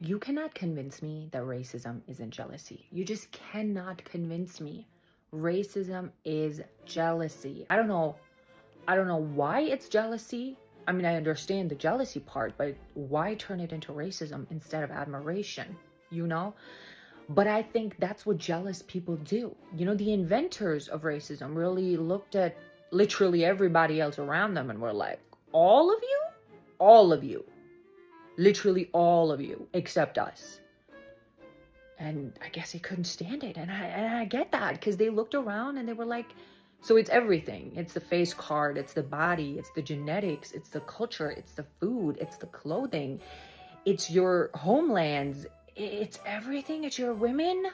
You cannot convince me that racism isn't jealousy. You just cannot convince me. Racism is jealousy. I don't know why it's jealousy. I mean, I understand the jealousy part, but why turn it into racism instead of admiration? You know? But I think that's what jealous people do. You know, the inventors of racism really looked at literally everybody else around them and were like, all of you? All of you. Literally all of you, except us. And I guess they couldn't stand it. And I get that, because they looked around and they were like, so it's everything. It's the face card, it's the body, it's the genetics, it's the culture, it's the food, it's the clothing, it's your homelands, it's everything. It's your women.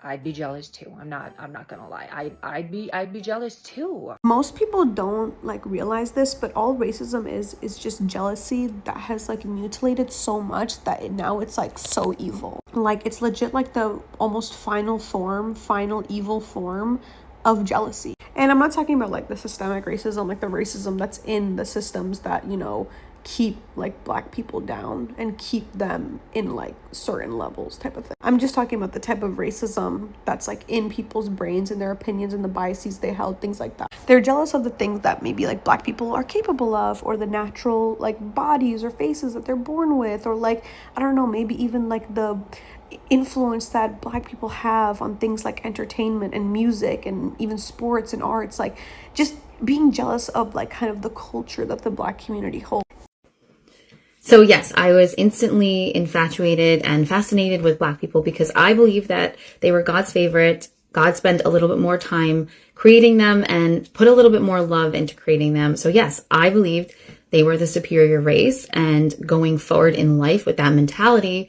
I'd be jealous too. I'm not gonna lie. I'd be jealous too. Most people don't like realize this, but all racism is just jealousy that has like mutilated so much that now it's like so evil. Like it's legit like the almost final evil form of jealousy. And I'm not talking about like the systemic racism, like the racism that's in the systems that, you know, keep like Black people down and keep them in like certain levels type of thing. I'm just talking about the type of racism that's like in people's brains and their opinions and the biases they held, things like that. They're jealous of the things that maybe like Black people are capable of, or the natural like bodies or faces that they're born with, or like, I don't know, maybe even like the influence that Black people have on things like entertainment and music and even sports and arts. Like just being jealous of like kind of the culture that the Black community holds. So yes, I was instantly infatuated and fascinated with Black people because I believe that they were God's favorite. God spent a little bit more time creating them and put a little bit more love into creating them. So yes, I believed they were the superior race, and going forward in life with that mentality,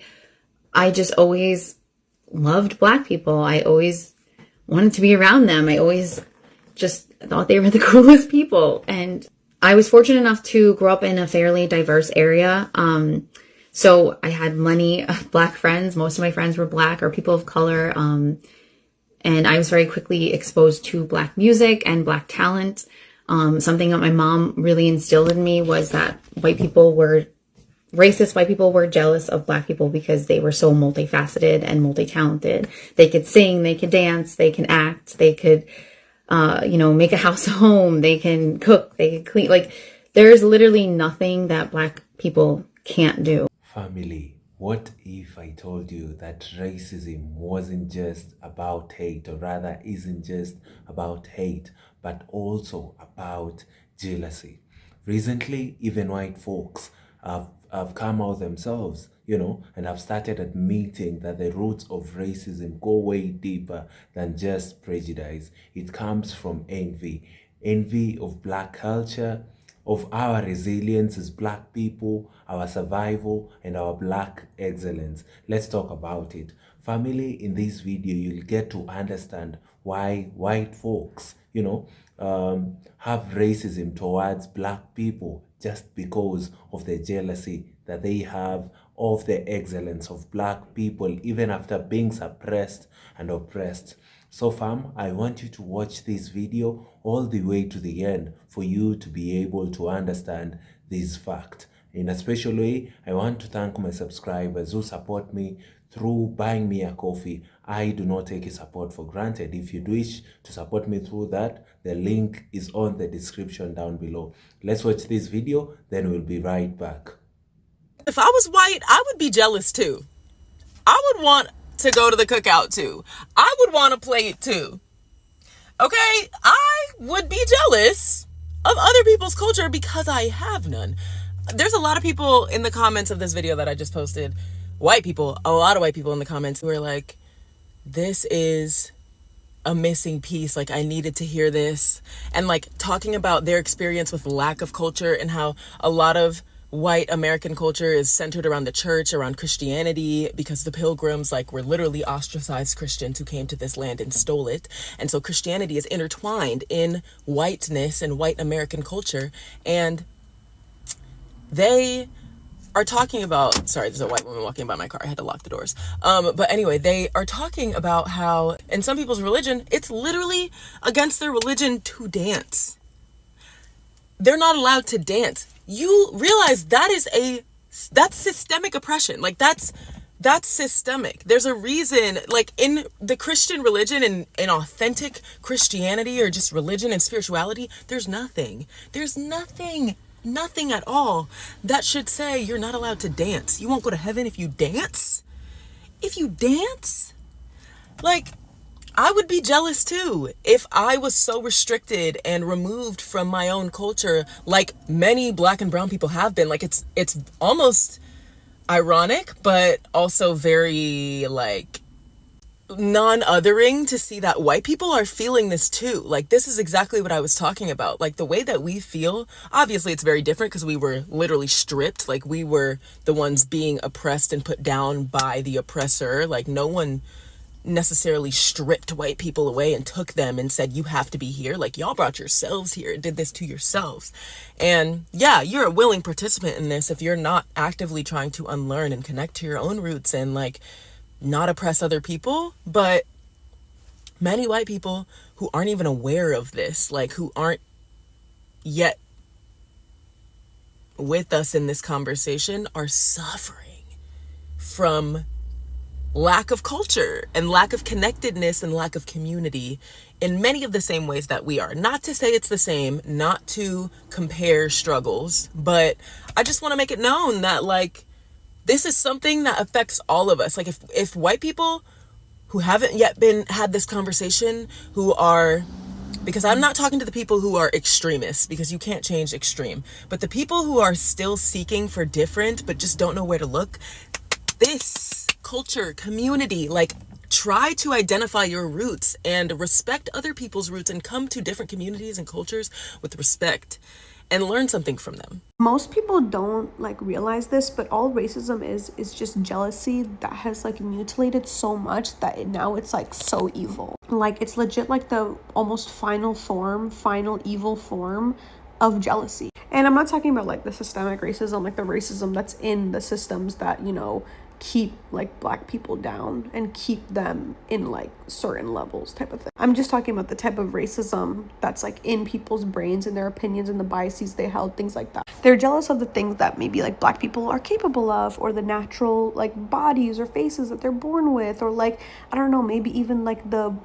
I just always loved Black people. I always wanted to be around them. I always just thought they were the coolest people. And I was fortunate enough to grow up in a fairly diverse area. So I had many Black friends. Most of my friends were Black or people of color. And I was very quickly exposed to Black music and Black talent. Something that my mom really instilled in me was that racist white people were jealous of Black people because they were so multifaceted and multi-talented. They could sing, they could dance, they can act, they could make a house a home, they can cook, they can clean. Like, there's literally nothing that Black people can't do. Family, what if I told you that racism wasn't just about hate, or rather isn't just about hate, but also about jealousy? Recently, even white folks have come out themselves, and have started admitting that the roots of racism go way deeper than just prejudice. It comes from envy of Black culture, of our resilience as Black people, our survival, and our Black excellence. Let's talk about it. Family, in this video, you'll get to understand why white folks, have racism towards Black people just because of the jealousy that they have of the excellence of Black people, even after being suppressed and oppressed. So fam, I want you to watch this video all the way to the end for you to be able to understand this fact. In a special way, I want to thank my subscribers who support me through buying me a coffee. I do not take your support for granted. If you wish to support me through that, the link is on the description down below. Let's watch this video, then we'll be right back. If I was white, I would be jealous too. I would want to go to the cookout too. I would want to play it too. Okay? I would be jealous of other people's culture because I have none. There's a lot of people in the comments of this video that I just posted, white people, a lot of white people in the comments who are like, this is a missing piece. Like, I needed to hear this. And like talking about their experience with lack of culture and how a lot of white American culture is centered around the church, around Christianity, because the Pilgrims were literally ostracized Christians who came to this land and stole it. And so Christianity is intertwined in whiteness and white American culture. And they are talking about, sorry, there's a white woman walking by my car. I had to lock the doors. But anyway, they are talking about how in some people's religion, it's literally against their religion to dance. They're not allowed to dance. You realize that is a That's systemic oppression. Like that's systemic. There's a reason, like in the Christian religion and in authentic Christianity or just religion and spirituality, there's nothing at all that should say you're not allowed to dance. You won't go to heaven if you dance. Like, I would be jealous too if I was so restricted and removed from my own culture, like many Black and brown people have been. Like it's almost ironic, but also very like non-othering to see that white people are feeling this too. Like this is exactly what I was talking about. Like the way that we feel, obviously it's very different because we were literally stripped. Like we were the ones being oppressed and put down by the oppressor. Like no one necessarily stripped white people away and took them and said, you have to be here. Like y'all brought yourselves here and did this to yourselves. And yeah, you're a willing participant in this if you're not actively trying to unlearn and connect to your own roots and like not oppress other people. But many white people who aren't even aware of this, like who aren't yet with us in this conversation, are suffering from lack of culture and lack of connectedness and lack of community in many of the same ways that we are. Not to say it's the same, not to compare struggles, but I just want to make it known that like this is something that affects all of us. Like if white people who haven't yet had this conversation, who are, because I'm not talking to the people who are extremists, because you can't change extreme, but the people who are still seeking for different but just don't know where to look, this culture, community, like try to identify your roots and respect other people's roots and come to different communities and cultures with respect and learn something from them. Most people don't like realize this, but all racism is just jealousy that has like mutilated so much that now it's like so evil. Like it's legit like the almost final evil form of jealousy. And I'm not talking about like the systemic racism, like the racism that's in the systems that, you know, keep like Black people down and keep them in like certain levels type of thing. I'm just talking about the type of racism that's like in people's brains and their opinions and the biases they held, things like that. They're jealous of the things that maybe like Black people are capable of, or the natural like bodies or faces that they're born with, or like, I don't know, maybe even like the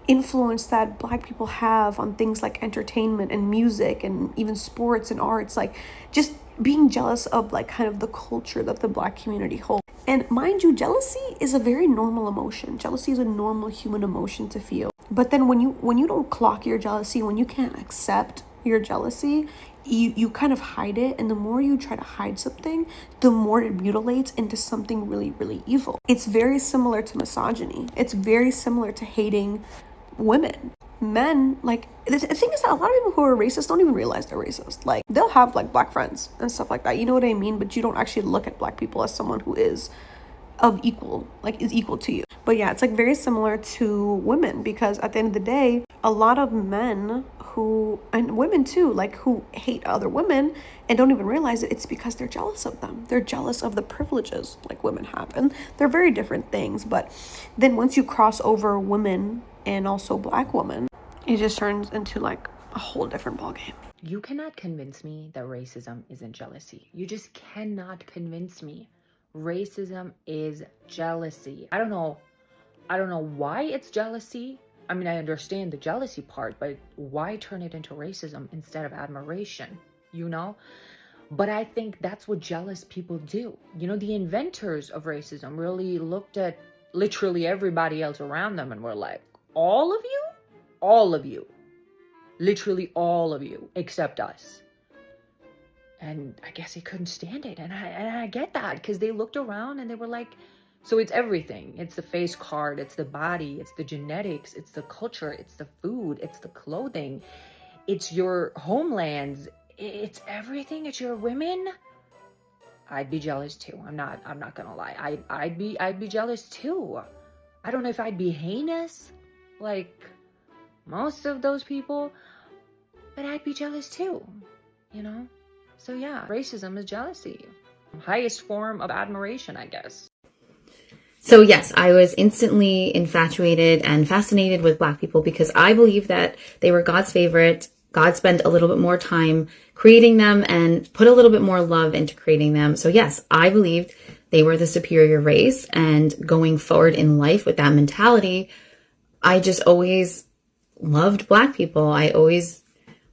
influence that Black people have on things like entertainment and music and even sports and arts. Like just being jealous of like kind of the culture that the Black community holds. And mind you, jealousy is a very normal emotion. Jealousy is a normal human emotion to feel. But then when you don't clock your jealousy, when you can't accept your jealousy, you kind of hide it. And the more you try to hide something, the more it mutilates into something really, really evil. It's very similar to misogyny. It's very similar to hating women. Men, like, the thing is that a lot of people who are racist don't even realize they're racist. Like, they'll have like Black friends and stuff like that, you know what I mean? But you don't actually look at Black people as someone who is equal to you. But yeah, it's like very similar to women, because at the end of the day, a lot of men and women too, like who hate other women and don't even realize it, it's because they're jealous of them. They're jealous of the privileges like women have, and they're very different things. But then once you cross over women and also Black women, it just turns into like a whole different ballgame. You cannot convince me that racism isn't jealousy. You just cannot convince me. Racism is jealousy. I don't know why it's jealousy. I mean, I understand the jealousy part, but why turn it into racism instead of admiration, you know? But I think that's what jealous people do. You know, the inventors of racism really looked at literally everybody else around them and were like, all of you, literally all of you, except us. And I guess they couldn't stand it. And I get that, because they looked around and they were like, so it's everything. It's the face card, it's the body, it's the genetics, it's the culture, it's the food, it's the clothing, it's your homelands, it's everything, it's your women. I'd be jealous too. I'm not gonna lie. I'd be jealous too. I don't know if I'd be heinous like most of those people, but I'd be jealous too, you know? So yeah, racism is jealousy. Highest form of admiration, I guess. So yes, I was instantly infatuated and fascinated with Black people because I believe that they were God's favorite, God spent a little bit more time creating them and put a little bit more love into creating them. So yes, I believed they were the superior race, and going forward in life with that mentality, I just always loved Black people. I always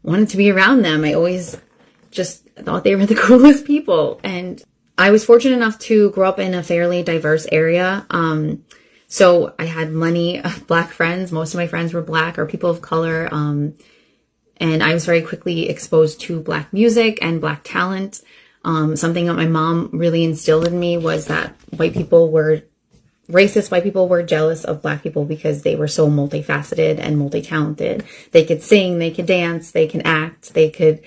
wanted to be around them. I always just thought they were the coolest people. And I was fortunate enough to grow up in a fairly diverse area. So I had many Black friends. Most of my friends were Black or people of color. And I was very quickly exposed to Black music and Black talent. Something that my mom really instilled in me was that white people were jealous of Black people because they were so multifaceted and multi-talented. They could sing, they could dance, they can act, they could,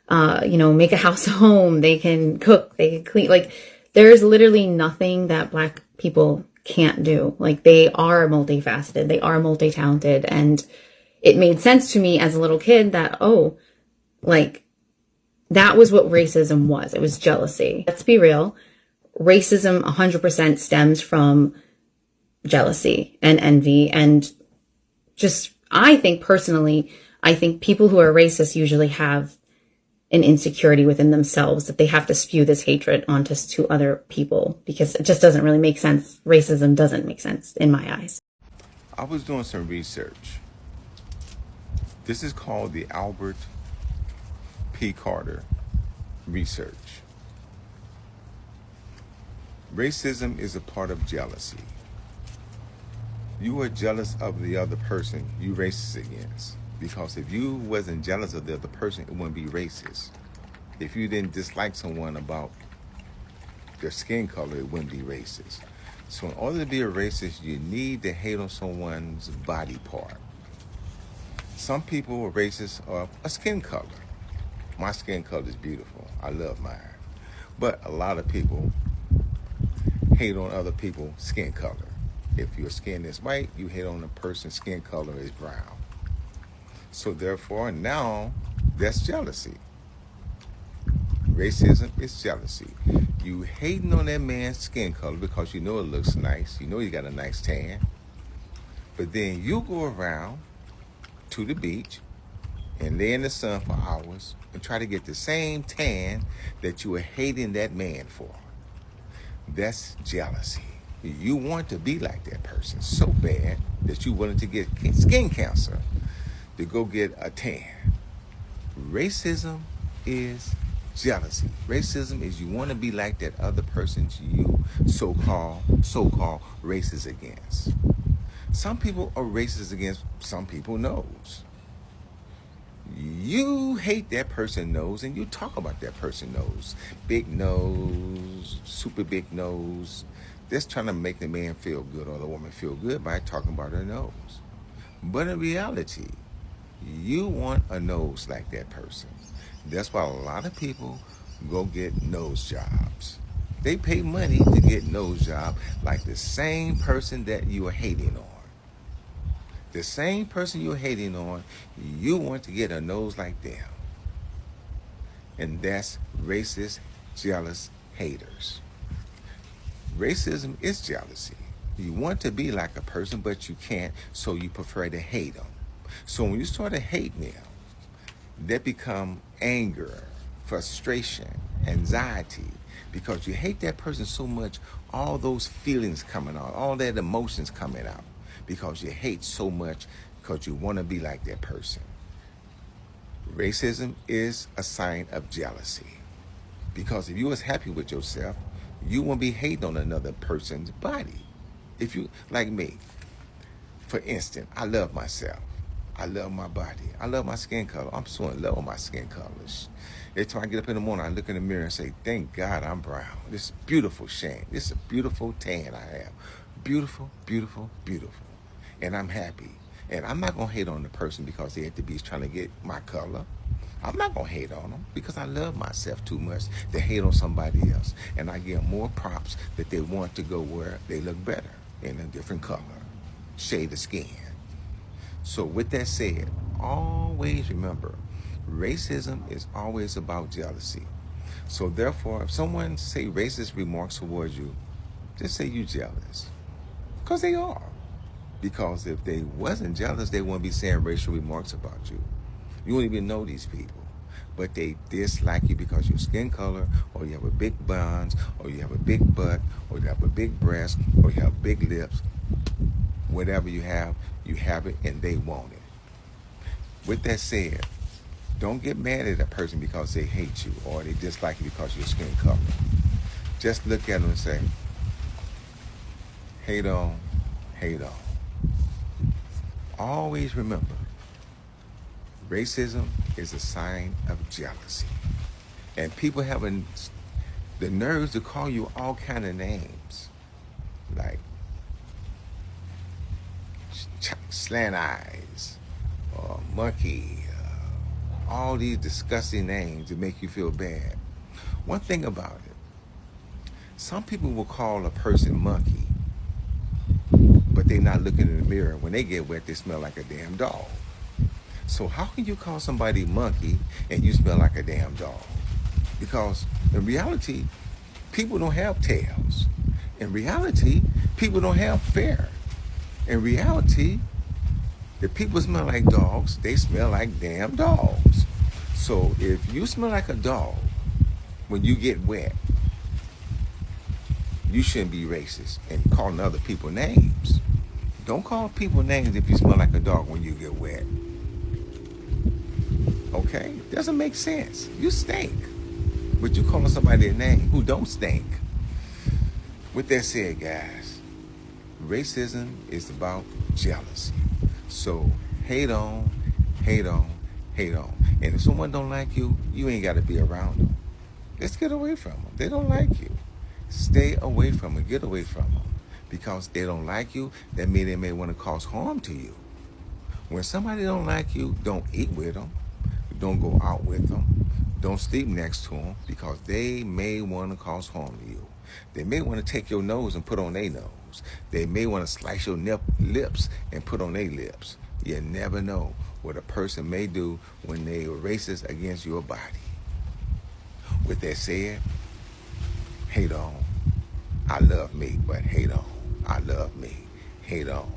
make a house a home, they can cook, they can clean. Like, there's literally nothing that Black people can't do. Like, they are multifaceted, they are multi-talented. And it made sense to me as a little kid that, that was what racism was. It was jealousy. Let's be real. Racism 100% stems from jealousy and envy. And just, I think people who are racist usually have an insecurity within themselves that they have to spew this hatred onto to other people, because it just doesn't really make sense. Racism doesn't make sense in my eyes. I was doing some research. This is called the Albert P. Carter research. Racism is a part of jealousy. You are jealous of the other person you racist against. Because if you wasn't jealous of the other person, it wouldn't be racist. If you didn't dislike someone about their skin color, it wouldn't be racist. So in order to be a racist, you need to hate on someone's body part. Some people are racist of a skin color. My skin color is beautiful. I love mine. But a lot of people hate on other people's skin color. If your skin is white, you hate on a person's skin color is brown. So therefore, now that's jealousy. Racism is jealousy. You hating on that man's skin color because you know it looks nice. You know he got a nice tan. But then you go around to the beach and lay in the sun for hours and try to get the same tan that you were hating that man for. That's jealousy. You want to be like that person so bad that you're willing to get skin cancer to go get a tan. Racism is jealousy. Racism is you want to be like that other person you so-called racist against. Some people are racist against some people nose. You hate that person nose and you talk about that person nose. Big nose, super big nose. Just trying to make the man feel good or the woman feel good by talking about her nose. But in reality, you want a nose like that person. That's why a lot of people go get nose jobs. They pay money to get nose job like the same person that you are hating on. The same person you're hating on, you want to get a nose like them. And that's racist, jealous haters. Racism is jealousy. You want to be like a person, but you can't, so you prefer to hate them. So when you start to hate them, that become anger, frustration, anxiety, because you hate that person so much, all those feelings coming out, all that emotions coming out, because you hate so much, because you want to be like that person. Racism is a sign of jealousy. Because if you was happy with yourself, you won't be hating on another person's body. If you, like me, for instance, I love myself. I love my body. I love my skin color. I'm so in love with my skin colors. Every time I get up in the morning, I look in the mirror and say, thank God I'm brown. This is beautiful shade. This is a beautiful tan I have. Beautiful, beautiful, beautiful. And I'm happy. And I'm not going to hate on the person because they at the beach trying to get my color. I'm not going to hate on them because I love myself too much to hate on somebody else. And I give more props that they want to go where they look better in a different color, shade of skin. So with that said, always remember, racism is always about jealousy. So therefore, if someone say racist remarks towards you, just say you jealous. Because they are. Because if they wasn't jealous, they wouldn't be saying racial remarks about you. You don't even know these people. But they dislike you because your skin color, or you have a big buns, or you have a big butt, or you have a big breast, or you have big lips. Whatever you have it, and they want it. With that said, don't get mad at a person because they hate you or they dislike you because of your skin color. Just look at them and say, hate on, hate on. Always remember, racism is a sign of jealousy. And people have the nerves to call you all kind of names, like slant eyes, or monkey, all these disgusting names to make you feel bad. One thing about it, some people will call a person monkey, but they're not looking in the mirror. When they get wet, they smell like a damn dog. So how can you call somebody monkey and you smell like a damn dog? Because in reality, people don't have tails. In reality, people don't have fur. In reality, if people smell like dogs, they smell like damn dogs. So if you smell like a dog when you get wet, you shouldn't be racist and calling other people names. Don't call people names if you smell like a dog when you get wet. Okay? Doesn't make sense. You stink. But you calling somebody a name who don't stink. With that said, guys, racism is about jealousy. So hate on, hate on, hate on. And if someone don't like you, you ain't got to be around them. Just get away from them. They don't like you. Stay away from them. Get away from them. Because they don't like you, that means they may want to cause harm to you. When somebody don't like you, don't eat with them. Don't go out with them. Don't sleep next to them because they may want to cause harm to you. They may want to take your nose and put on their nose. They may want to slice your lips and put on their lips. You never know what a person may do when they are racist against your body. With that said, hate on. I love me, but hate on. I love me. Hate on.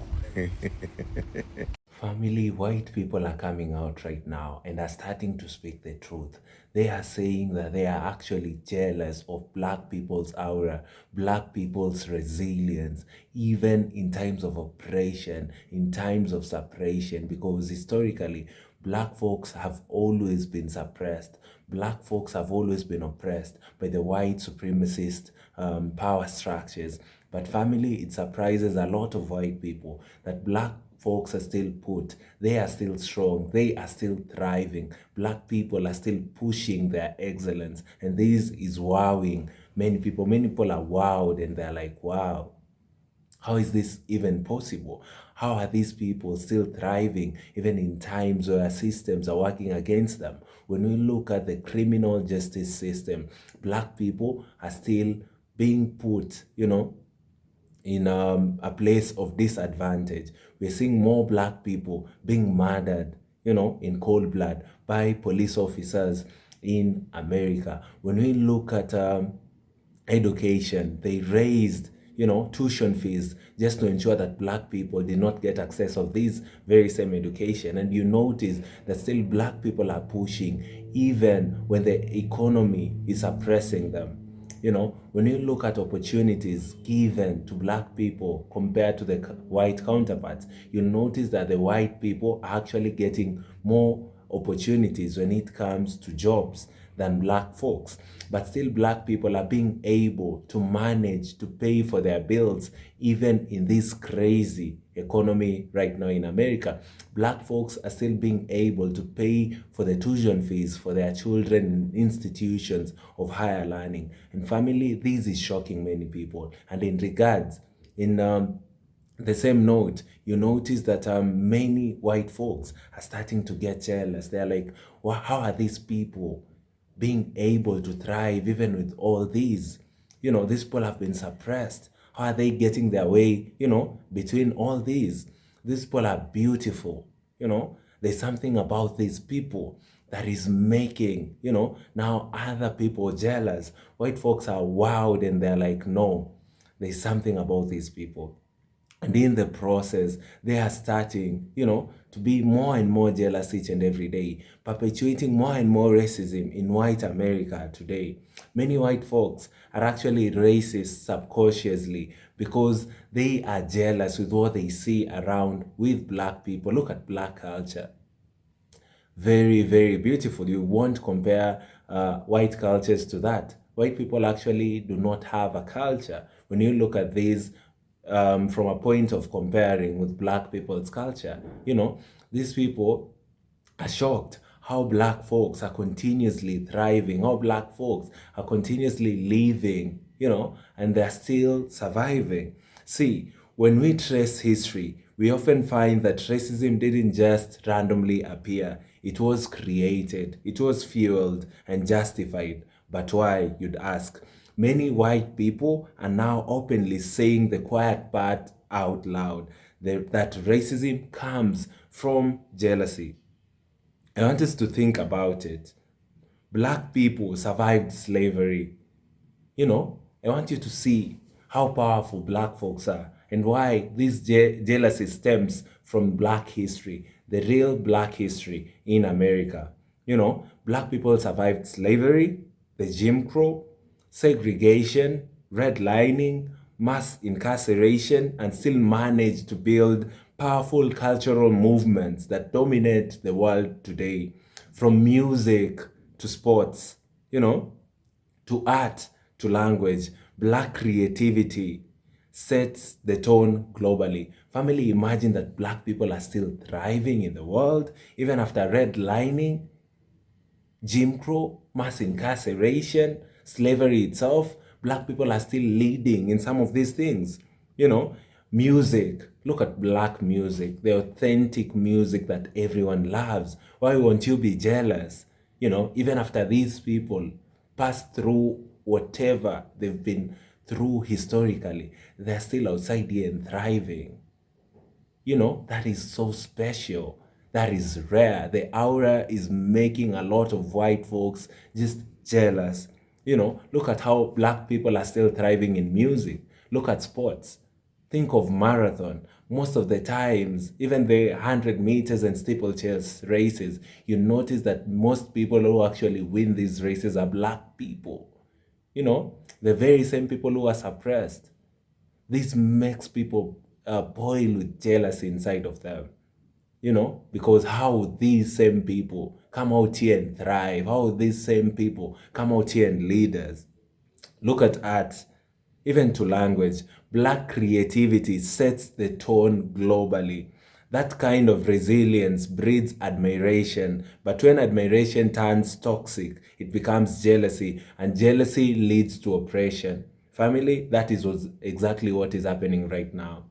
Family, white people are coming out right now and are starting to speak the truth. They are saying that they are actually jealous of black people's aura, black people's resilience, even in times of oppression, in times of suppression, because historically, black folks have always been suppressed. Black folks have always been oppressed by the white supremacist power structures. But family, it surprises a lot of white people that black folks are still put, they are still strong, they are still thriving. Black people are still pushing their excellence. And this is wowing many people. Many people are wowed and they're like, wow, how is this even possible? How are these people still thriving even in times where systems are working against them? When we look at the criminal justice system, black people are still being put, in a place of disadvantage. We're seeing more black people being murdered, in cold blood by police officers in America. When we look at education, they raised, tuition fees just to ensure that black people did not get access of this very same education. And you notice that still black people are pushing even when the economy is suppressing them. When you look at opportunities given to black people compared to the white counterparts, you'll notice that the white people are actually getting more opportunities when it comes to jobs than black folks. But still black people are being able to manage to pay for their bills even in this crazy economy right now in America. Black folks are still being able to pay for the tuition fees for their children in institutions of higher learning. And family, this is shocking many people. And in regards, in the same note, you notice that many white folks are starting to get jealous. They're like, well, how are these people being able to thrive even with all these? These people have been suppressed. How are they getting their way, between all these? These people are beautiful, There's something about these people that is making, now other people jealous. White folks are wowed and they're like, no, there's something about these people. And in the process, they are starting, to be more and more jealous each and every day, perpetuating more and more racism in white America today. Many white folks are actually racist subconsciously because they are jealous with what they see around with black people. Look at black culture. Very, very beautiful. You won't compare white cultures to that. White people actually do not have a culture. When you look at these from a point of comparing with black people's culture, these people are shocked how black folks are continuously thriving, how black folks are continuously living, and they're still surviving. See, when we trace history, we often find that racism didn't just randomly appear. It was created, it was fueled and justified. But why, you'd ask? Many white people are now openly saying the quiet part out loud, that racism comes from jealousy. I want us to think about it. Black people survived slavery. I want you to see how powerful black folks are and why this jealousy stems from black history, the real black history in America. Black people survived slavery, the Jim Crow, segregation, redlining, mass incarceration, and still managed to build powerful cultural movements that dominate the world today, from music to sports, to art to language. Black creativity sets the tone globally. Family, imagine that black people are still thriving in the world, even after redlining, Jim Crow, mass incarceration, slavery itself. Black people are still leading in some of these things. Music. Look at black music, the authentic music that everyone loves. Why won't you be jealous? Even after these people pass through whatever they've been through historically, they're still outside here and thriving. That is so special. That is rare. The aura is making a lot of white folks just jealous. Look at how black people are still thriving in music. Look at sports. Think of marathon. Most of the times, even the 100 meters and steeplechase races, you notice that most people who actually win these races are black people. The very same people who are suppressed. This makes people boil with jealousy inside of them. Because how these same people come out here and thrive, how these same people come out here and lead us. Look at art, even to language. Black creativity sets the tone globally. That kind of resilience breeds admiration, but when admiration turns toxic, it becomes jealousy, and jealousy leads to oppression. Family, that is exactly what is happening right now.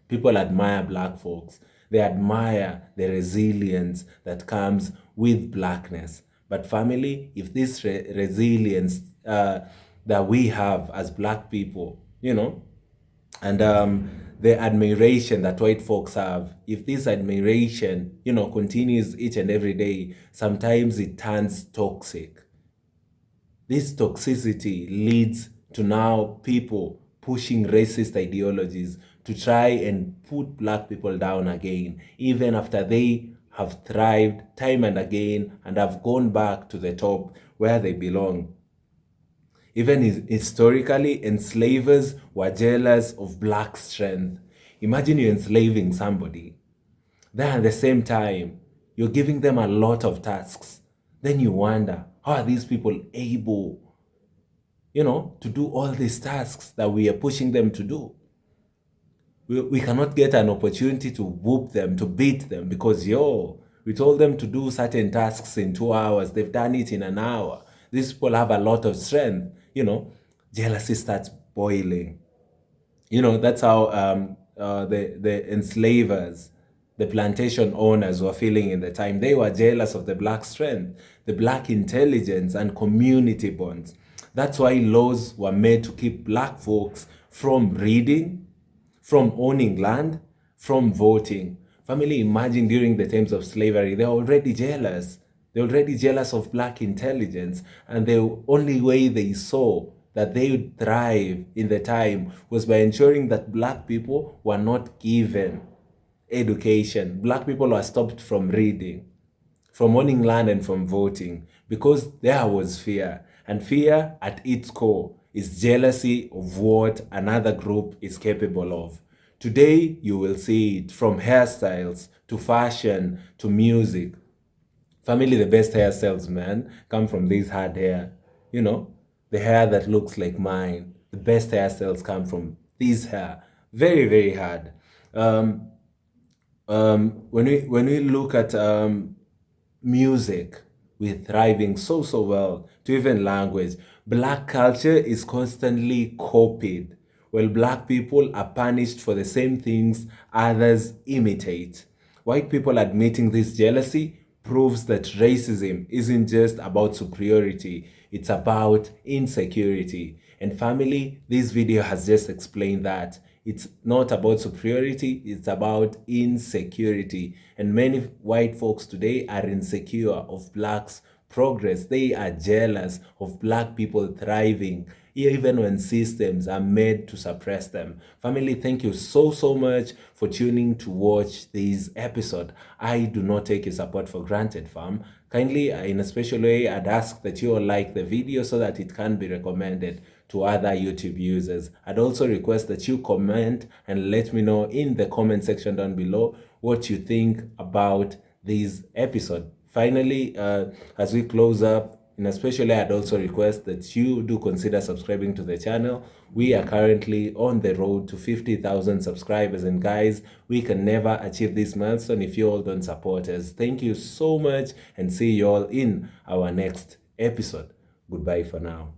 People admire black folks. They admire the resilience that comes with blackness. But family, if this resilience that we have as black people, and the admiration that white folks have, if this admiration, continues each and every day, sometimes it turns toxic. This toxicity leads to now people pushing racist ideologies to try and put black people down again, even after they have thrived time and again and have gone back to the top where they belong. Even historically, enslavers were jealous of black strength. Imagine you're enslaving somebody. Then at the same time, you're giving them a lot of tasks. Then you wonder, how are these people able, to do all these tasks that we are pushing them to do? We cannot get an opportunity to whoop them, to beat them, because we told them to do certain tasks in 2 hours. They've done it in an hour. These people have a lot of strength. Jealousy starts boiling. That's how the enslavers, the plantation owners were feeling in the time. They were jealous of the black strength, the black intelligence, and community bonds. That's why laws were made to keep black folks from reading, from owning land, from voting. Family, imagine during the times of slavery, they're already jealous. They're already jealous of black intelligence, and the only way they saw that they would thrive in the time was by ensuring that black people were not given education. Black people were stopped from reading, from owning land, and from voting, because there was fear. And fear at its core is jealousy of what another group is capable of. Today, you will see it from hairstyles to fashion to music. Family, the best hairstyles, man, come from this hard hair. You know, the hair that looks like mine. The best hairstyles come from this hair. Very, very hard. When we look at music, we're thriving so well, to even language. Black culture is constantly copied, while black people are punished for the same things others imitate. White people admitting this jealousy proves that racism isn't just about superiority, it's about insecurity. And family, this video has just explained that. It's not about superiority, it's about insecurity. And many white folks today are insecure of blacks' progress. They are jealous of black people thriving, even when systems are made to suppress them. Family, thank you so much for tuning to watch this episode. I do not take your support for granted, fam. Kindly, in a special way, I'd ask that you all like the video so that it can be recommended to other YouTube users. I'd also request that you comment and let me know in the comment section down below what you think about this episode. Finally, as we close up, in a special way, I'd also request that you do consider subscribing to the channel. We are currently on the road to 50,000 subscribers, and guys, we can never achieve this milestone if you all don't support us. Thank you so much, and see you all in our next episode. Goodbye for now.